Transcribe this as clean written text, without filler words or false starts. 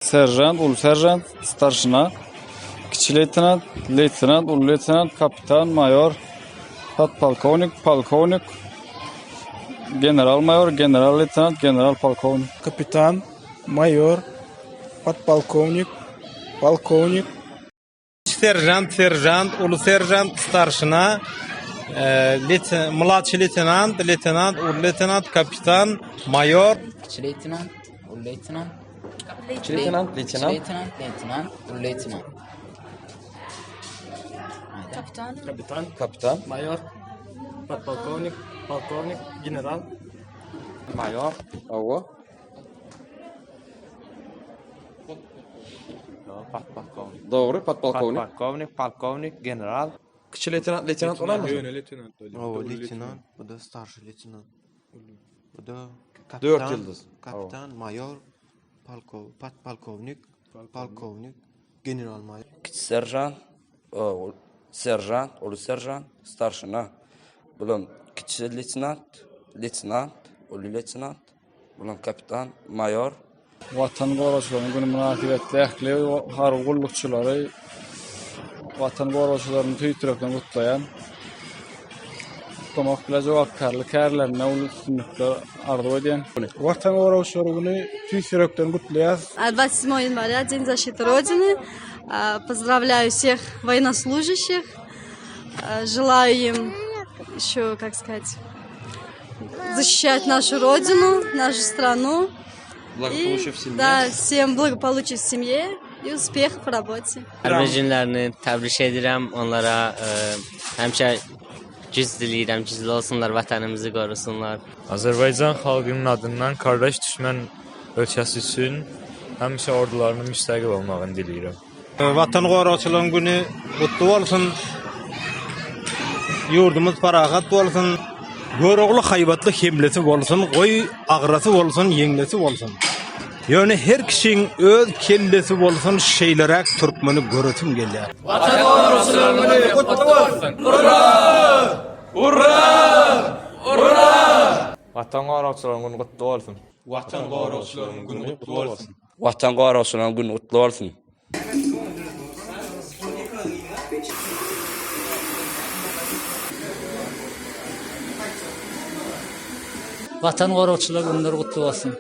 Serjant, ulu serjant, starşina, kiçik leytenant, leytenant, ulu leytenant, kapitan, mayor, podpolkovnik, polkovnik, general mayor, general leytenant, general polkovnik. Kapitan, mayor, podполковник, полковник, сержант, ulu serjant, starşina, mладший leytenant, ulu leytenant, kapitan, mayor, Kiçik leytenant, ulu leytenant. Kiçik leytenant, Kiçik leytenant, ulu leytenant. kapitan, Mayor, podполковник, полковник, general. mayor, owo. Doğru, podpolkovnik. Polkovnik, polkovnik, general. Kiçik leytenant olar mı? Leytenant, bu da starszy leytenant. Bu da kapitan. 4 yıldız. Kapitan, mayor, podполковник, polkovnik, general mayor. Kiçik serjant, ulu serjant, starşina. Bulan kiçik leytenant, ulu leytenant. Bulan kapitan, mayor. Vatan qorucularının günü münasibetli ähli harbi gullukçulary vatan qorucularını tüýtürekden gutlayan kutlamak bilen jogapkarlyk kärlerine ulu üstünlükler arzu eden. Vatan Qoruçuları Günü tüysürekten kutlayaz. 27 января, День защиты Родины. Поздравляю всех военнослужащих. Желаю им еще, как сказать, защищать нашу Родину, нашу страну. Благополучия в семье. Да, всем благополучия в семье и успехов в работе. Hərbi günlərini təbrik edirəm. Onlara həmişə güc diləyirəm, güclü olsunlar, vətənimizi qorusunlar. Azərbaycan xalqının adından qardaş düşmən ölkəsi üçün həmişə ordularının müstəqil olmağını diləyirəm. Vatan Qoruçuları Günü kutlu olsun. Yurdumuz farahat olsun. Göroglu haybatlı hemlesi olsun, qoy ağrası olsun, yenglesi olsun. Yani her kişinin öz kellesi olsun, şeylerek Türkmeni görütüm gelýär. Vatan Qoruçuları Günü qutlu olsun. Vatan qoruqçularının günü qutlu olsun. Vatan qorucularının günü kutlu olsun. Vatan qorucularının günü qutlu olsun. Vatan Qoruqçuları Günü qutlu olsun.